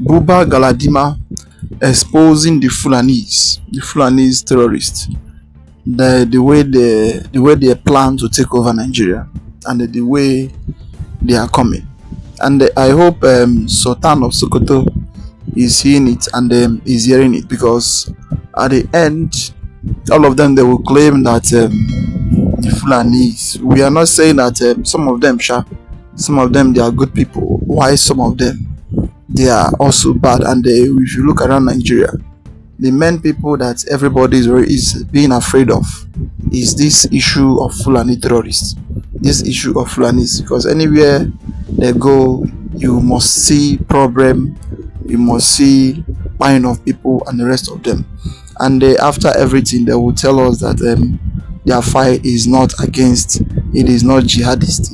Buba Galadima exposing the Fulanis terrorists, the way they plan to take over Nigeria, and the way they are coming. And I hope Sultan of Sokoto is seeing it and is hearing it, because at the end, all of them, they will claim that the Fulanis. We are not saying that some of them, some of them, they are good people. Why some of them they are also bad? And if you look around Nigeria, the main people that everybody is being afraid of is this issue of Fulani terrorists, this issue of Fulanis, because anywhere they go, you must see problem, you must see buying of people and the rest of them. And after everything, they will tell us that their fight is not against, it is not jihadist,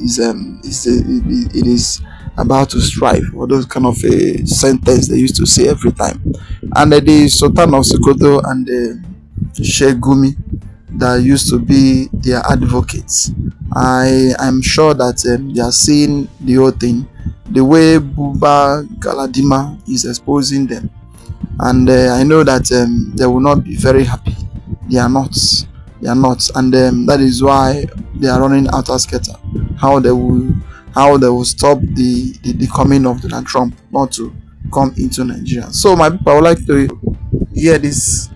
it is about to strive, or those kind of a sentence they used to say every time. And the Sultan of Sokoto and the Sheikh Gumi that used to be their advocates, I'm sure that they are seeing the whole thing, the way Buba Galadima is exposing them. And I know that they will not be very happy. They are not, and that is why they are running out of scatter. How they will stop the coming of Donald Trump not to come into Nigeria. So my people, I would like to hear this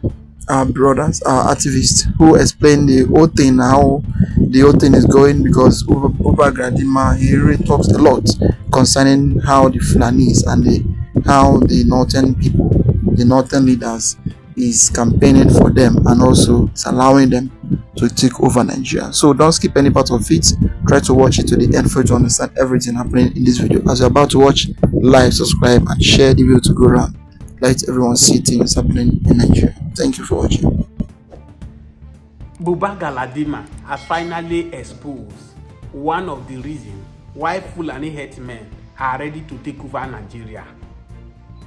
brothers, activists, who explain the whole thing, how the whole thing is going, because Buba Galadima, he really talks a lot concerning how the Fulanis and how the northern people, the northern leaders, is campaigning for them and also is allowing them to take over Nigeria. So don't skip any part of it. Try to watch it to the end for you to understand everything happening in this video. As you're about to watch, like, subscribe, and share the video to go around. Let everyone see things happening in Nigeria. Thank you for watching. Buba Galadima has finally exposed one of the reasons why Fulani headmen are ready to take over Nigeria.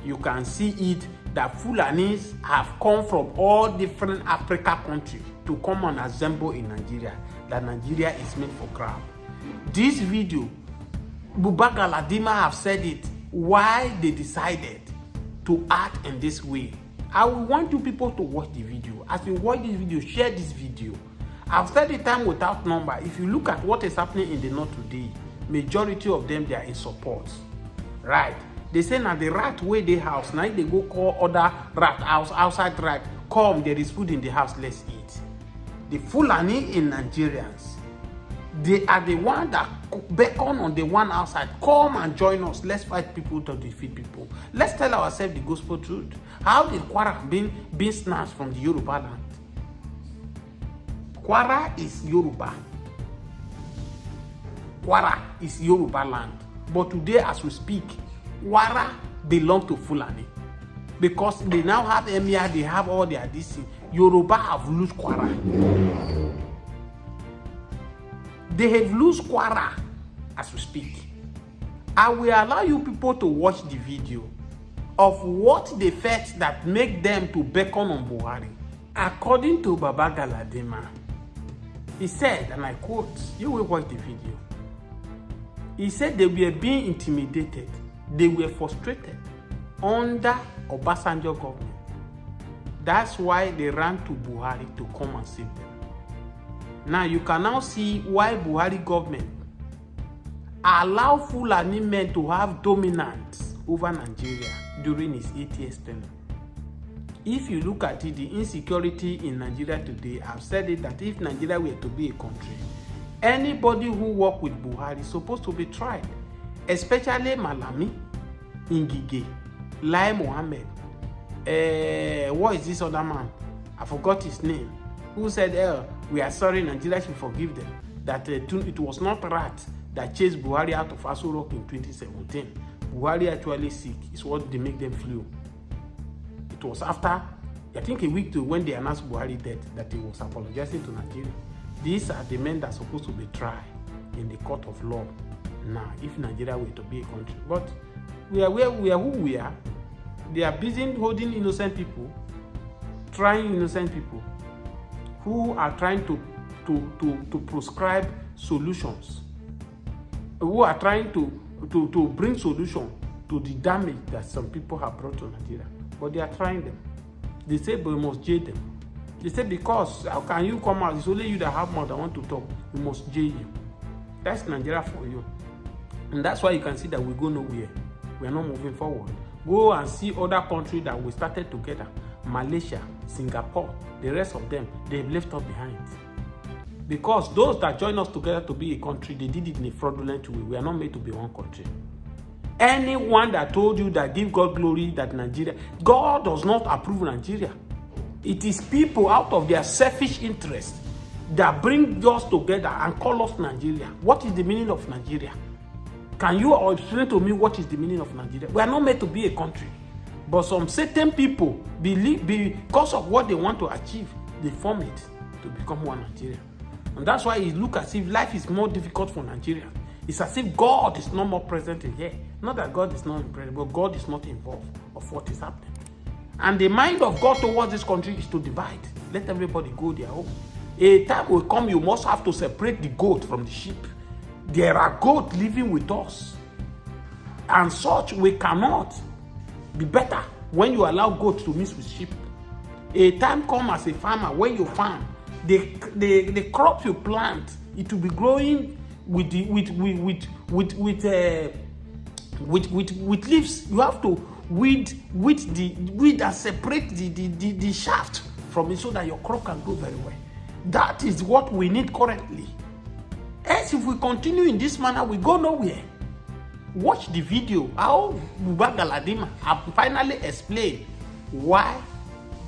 You can see it that Fulanis have come from all different African countries to come and assemble in Nigeria, that Nigeria is meant for crowd. This video, Buba Galadima have said it, why they decided to act in this way. I will want you people to watch the video. As you watch this video, share this video. I've said the time without number. If you look at what is happening in the north today, majority of them, they are in support. Right? They say now the rat way they house, now they go call other rat house, outside rat, come, there is food in the house, let's eat. The Fulani in Nigerians, they are the one that beckon on the one outside, come and join us, let's fight people to defeat people. Let's tell ourselves the gospel truth. How did Kwara been snatched from the Yoruba land? Kwara is Yoruba. Kwara is Yoruba land. But today as we speak, Kwara belong to Fulani, because they now have Emir, they have all their DC. Yoruba have lost Kwara. They have lost Kwara as we speak. I will allow you people to watch the video of what they felt that make them to beckon on Buhari. According to Baba Galadima, he said, and I quote, you will watch the video. He said they were being intimidated. They were frustrated under Obasanjo government. That's why they ran to Buhari to come and save them. Now you can now see why Buhari government allow Fulani men to have dominance over Nigeria during his 8 years tenure. If you look at it, the insecurity in Nigeria today, I've said it that if Nigeria were to be a country, anybody who work with Buhari is supposed to be tried. Especially Malami, Ngige, Lai Mohammed, what is this other man? I forgot his name. Who said, we are sorry, Nigeria should forgive them. That it was not rat that chased Buhari out of Aso Rock in 2017. Buhari actually sick. It's what they make them flew. It was after, I think a week to when they announced Buhari dead, that he was apologizing to Nigeria. These are the men that are supposed to be tried in the court of law. Now, if Nigeria were to be a country, but we are where we are, who we are. They are busy holding innocent people, trying innocent people, who are trying to prescribe solutions, who are trying to bring solution to the damage that some people have brought to Nigeria. But they are trying them. They say, but we must jail them. They say, because how can you come out? It's only you that have mouth that want to talk. We must jail you. That's Nigeria for you. And that's why you can see that we go nowhere. We are not moving forward. Go and see other countries that we started together. Malaysia, Singapore, the rest of them, they've left us behind. Because those that join us together to be a country, they did it in a fraudulent way. We are not made to be one country. Anyone that told you that give God glory, that Nigeria, God does not approve Nigeria. It is people out of their selfish interest that bring us together and call us Nigeria. What is the meaning of Nigeria? Can you explain to me what is the meaning of Nigeria? We are not made to be a country. But some certain people believe, because of what they want to achieve, they form it to become one Nigeria. And that's why it looks as if life is more difficult for Nigeria. It's as if God is not more present in here. Not that God is not present, but God is not involved of what is happening. And the mind of God towards this country is to divide. Let everybody go their own. A time will come, you must have to separate the goat from the sheep. There are goats living with us. And such we cannot be better when you allow goats to mix with sheep. A time comes as a farmer, when you farm, the crops you plant, it will be growing with leaves. You have to weed and separate the shaft from it so that your crop can grow very well. That is what we need currently. Else, if we continue in this manner, we go nowhere. Watch the video how GALADIMA have finally explained why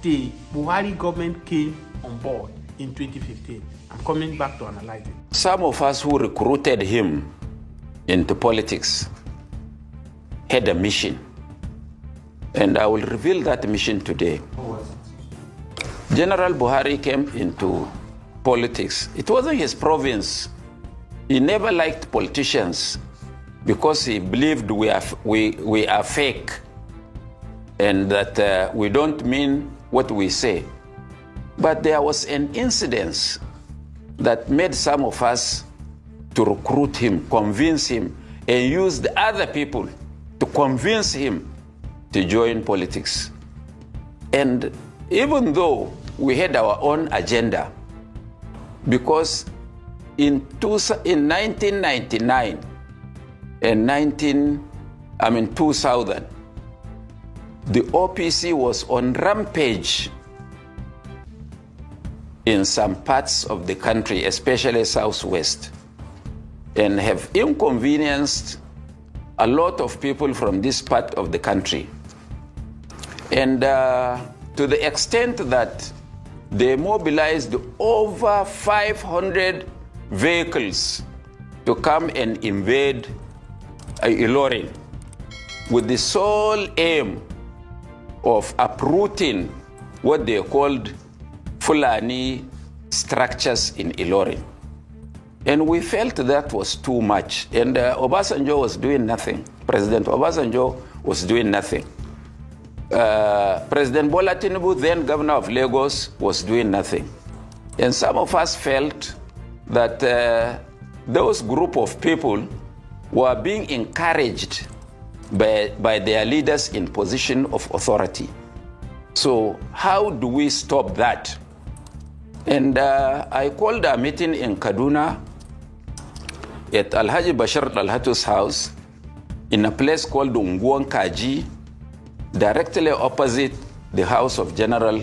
the Buhari government came on board in 2015. I'm coming back to analyze it. Some of us who recruited him into politics had a mission. And I will reveal that mission today. What was it? General Buhari came into politics. It wasn't his province. He never liked politicians because he believed we are fake and that we don't mean what we say. But there was an incident that made some of us to recruit him, convince him, and use the other people to convince him to join politics. And even though we had our own agenda, because in 1999 and 2000, the OPC was on rampage in some parts of the country, especially Southwest, and have inconvenienced a lot of people from this part of the country. And to the extent that they mobilized over 500 vehicles to come and invade Ilorin with the sole aim of uprooting what they called Fulani structures in Ilorin. And we felt that was too much. And Obasanjo was doing nothing. President Obasanjo was doing nothing. President Bola Tinubu, then governor of Lagos, was doing nothing. And some of us felt that those group of people were being encouraged by their leaders in position of authority. So how do we stop that? And I called a meeting in Kaduna at Alhaji Bashir Dalhatu's house in a place called Unguan Kaji, directly opposite the house of General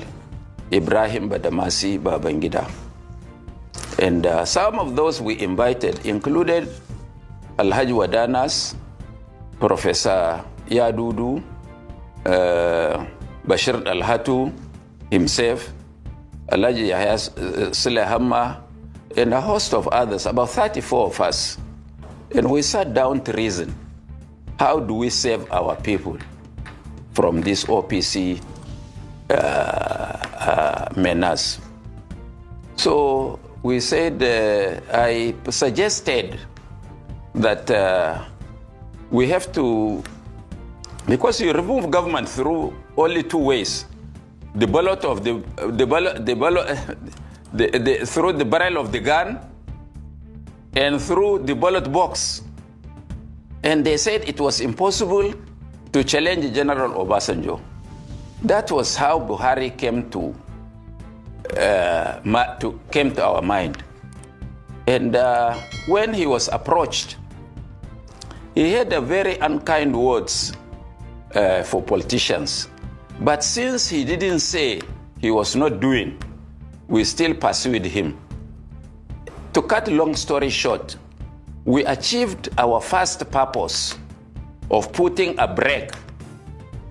Ibrahim Badamasi Babangida. And some of those we invited included Alhaji Wadanas, Professor Yadudu, Bashir Dalhatu himself, Alhaji Yahya Sulehamma, and a host of others, about 34 of us. And we sat down to reason. How do we save our people from this OPC menace? So we said, I suggested that we have to, because you remove government through only two ways: the ballot of through the barrel of the gun and through the ballot box. And they said it was impossible to challenge General Obasanjo. That was how Buhari came to our mind. And when he was approached, he had a very unkind words for politicians. But since he didn't say he was not doing, we still pursued him. To cut a long story short, we achieved our first purpose of putting a brake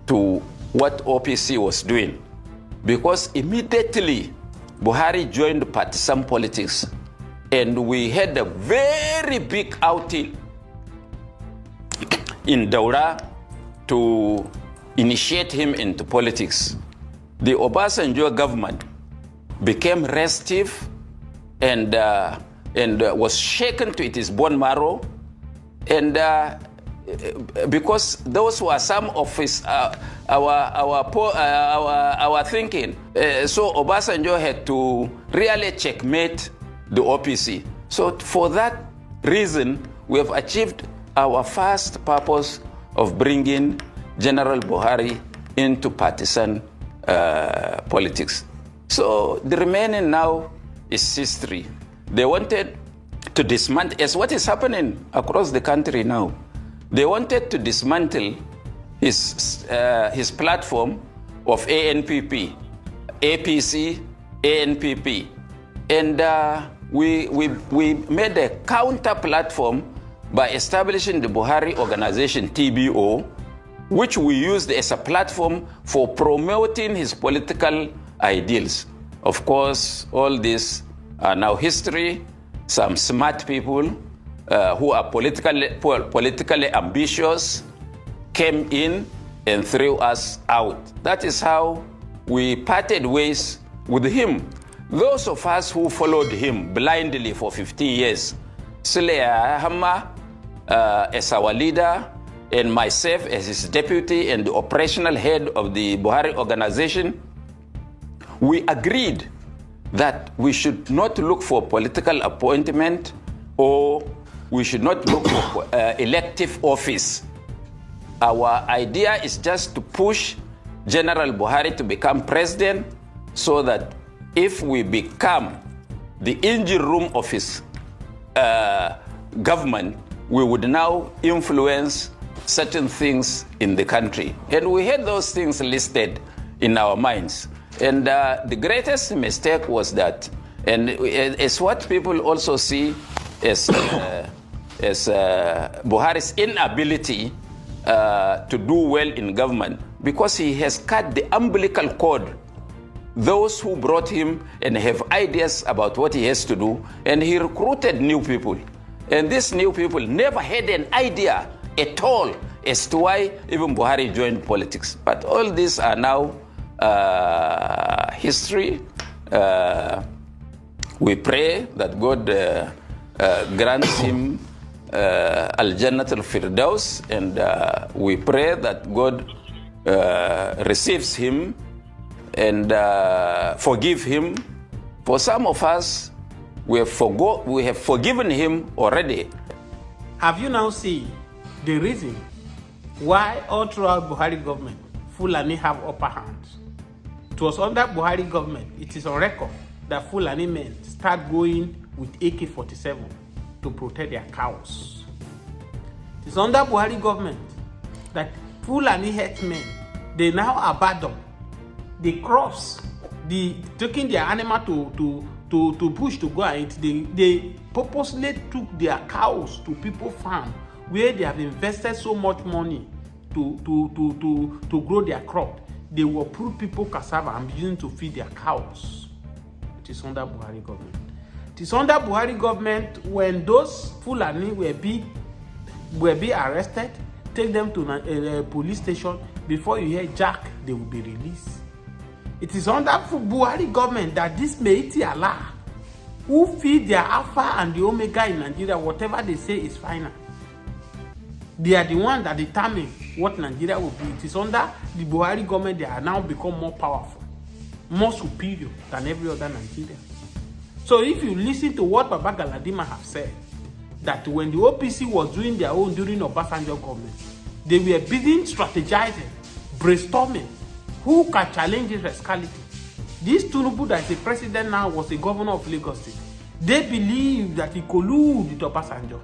to what OPC was doing, because immediately Buhari joined partisan politics, and we had a very big outing in Daura to initiate him into politics. The Obasanjo government became restive and was shaken to its bone marrow, and because those were some of his our thinking. So Obasanjo had to really checkmate the OPC. So for that reason, we have achieved our first purpose of bringing General Buhari into partisan politics. So the remaining now is history. They wanted to dismantle, as what is happening across the country now. They wanted to dismantle his platform of ANPP, APC, ANPP. And we made a counter platform by establishing the Buhari Organization, TBO, which we used as a platform for promoting his political ideals. Of course, all this are now history. Some smart people who are politically ambitious came in and threw us out. That is how we parted ways with him. Those of us who followed him blindly for 15 years, Suleya Hamma as our leader, and myself as his deputy and the operational head of the Buhari Organization, we agreed that we should not look for political appointment, or we should not look for elective office. Our idea is just to push General Buhari to become president, so that if we become the engine room of his government, we would now influence certain things in the country. And we had those things listed in our minds. And the greatest mistake was that, and it's what people also see as Buhari's inability to do well in government, because he has cut the umbilical cord, those who brought him and have ideas about what he has to do, and he recruited new people. And these new people never had an idea at all as to why even Buhari joined politics. But all these are now history. We pray that God grants him Al-Jannat al-Firdaus, and we pray that God receives him and forgive him. For some of us, we have forgiven him already. Have you now seen the reason why all throughout Buhari government, Fulani have upper hands? It was under Buhari government, it is on record, that Fulani men start going with AK-47 to protect their cows. It is under Buhari government that Fulani herdsmen, they now abandon the crops, taking their animal to push to go and eat. They purposely took their cows to people's farm where they have invested so much money to grow their crop. They will uproot people cassava and begin to feed their cows. It is under Buhari government. It is under Buhari government when those Fulani were be arrested, take them to a police station. Before you hear Jack, they will be released. It is under Buhari government that this Meiti Allah, who feed their Alpha and the Omega in Nigeria, whatever they say is final. They are the ones that determine what Nigeria will be. It is under the Buhari government they are now become more powerful, more superior than every other Nigerian. So if you listen to what Baba Galadima have said, that when the OPC was doing their own during Obasanjo government, They were busy strategizing, brainstorming, who can challenge this rascality. This Tinubu that is a president now was a governor of Lagos State. They believe that he colluded with Obasanjo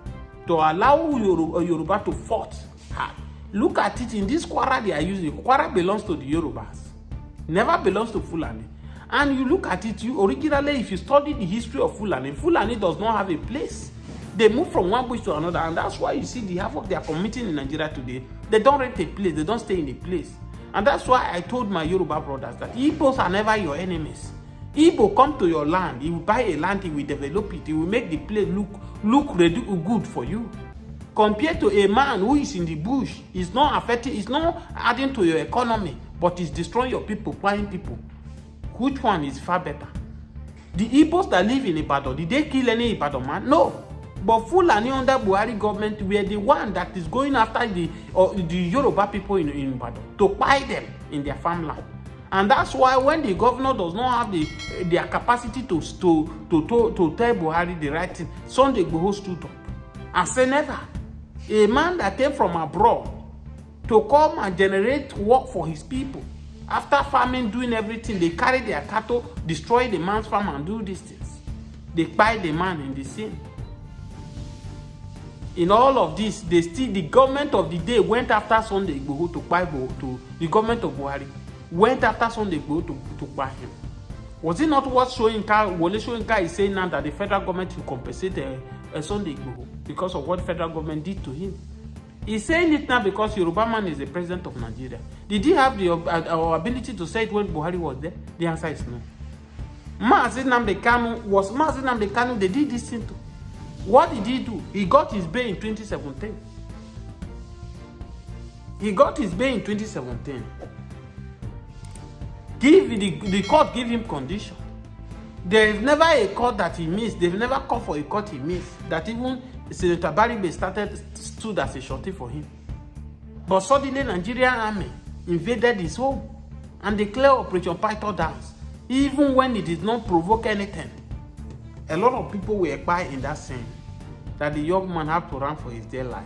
to allow Yoruba to fight hard. Look at it in this Kwara they are using. Kwara belongs to the Yorubas. Never belongs to Fulani. And you look at it, originally, if you study the history of Fulani, Fulani does not have a place. They move from one bush to another, and that's why you see the havoc they are committing in Nigeria today. They don't rent a place, they don't stay in a place. And that's why I told my Yoruba brothers that Igbos are never your enemies. Igbo come to your land, he will buy a land, he will develop it, he will make the place look good for you. Compared to a man who is in the bush, is not affecting, is not adding to your economy, but is destroying your people, flying people. Which one is far better? The Igbos that live in Ibadan, did they kill any Ibadan man? No. But Fulani under Buhari government were the one that is going after the Yoruba people in Ibadan to buy them in their farmland. And that's why when the governor does not have their capacity to tell Buhari the right thing, Sunday Igboho stood up and said never. A man that came from abroad to come and generate work for his people. After farming, doing everything, they carry their cattle, destroy the man's farm and do these things. They buy the man in the scene. In all of this, the government of the day went after Sunday Igboho to buy the government of Buhari went after Sunday Igboho to buy him. Was it not what Wole Soyinka is saying now that the federal government will compensate Sunday Igboho because of what the federal government did to him? He's saying it now because Yoruba man is the president of Nigeria. Did he have the ability to say it when Buhari was there? The answer is no. Nnamdi Kanu, they did this thing to. What did he do? He got his bail in 2017. He got his bail in 2017. The court gave him condition. There is never a court that he missed. They've never called for a court he missed. That even Senator Baribe stood as a shorty for him. But suddenly Nigerian army invaded his home and declared Operation Python dance, even when it did not provoke anything. A lot of people were quiet in that scene that the young man had to run for his dear life.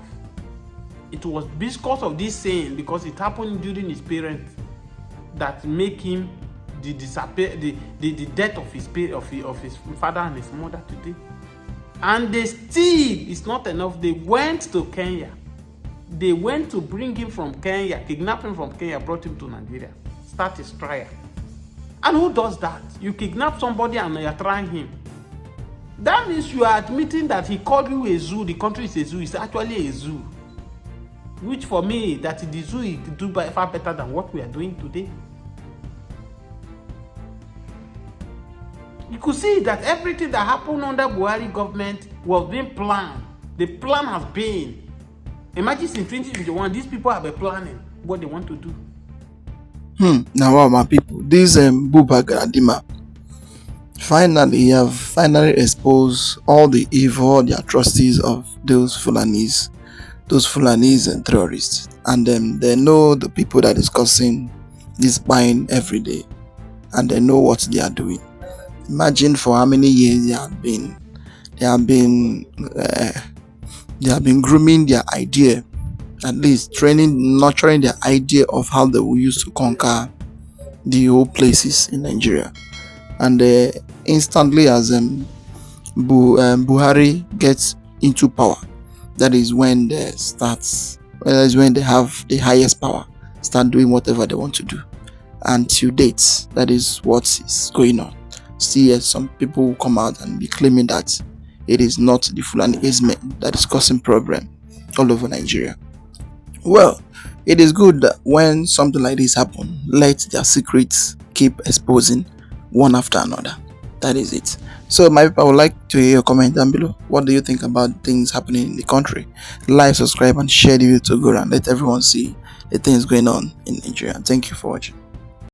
It was because of this saying, because it happened during his parents, that make him the death of his father and his mother today. And they still, it's not enough. They went to Kenya. They went to bring him from Kenya, kidnap him from Kenya, brought him to Nigeria, start his trial. And who does that? You kidnap somebody and you're trying him. That means you are admitting that he called you a zoo. The country is a zoo. It's actually a zoo. Which for me, that the zoo is do far better than what we are doing today. You could see that everything that happened under Buhari government was being planned. The plan has been. Imagine in 2021, these people have been planning what they want to do. Now, wow, my people, this Buba Galadima, finally have exposed all the evil, the atrocities of those Fulanis and terrorists. And they know the people that is causing this buying every day, and they know what they are doing. Imagine for how many years they have been grooming their idea, at least nurturing their idea of how they will use to conquer the whole places in Nigeria. And instantly as Buhari gets into power, that is when they have the highest power, start doing whatever they want to do. And to date, that is what is going on. See, some people will come out and be claiming that it is not the Fulani herdsmen that is causing problem all over Nigeria. Well, it is good that when something like this happens, let their secrets keep exposing one after another. That is it. So my people, I would like to hear your comment down below. What do you think about things happening in the country? Like, subscribe, and share the video to go around. Let everyone see the things going on in Nigeria. Thank you for watching.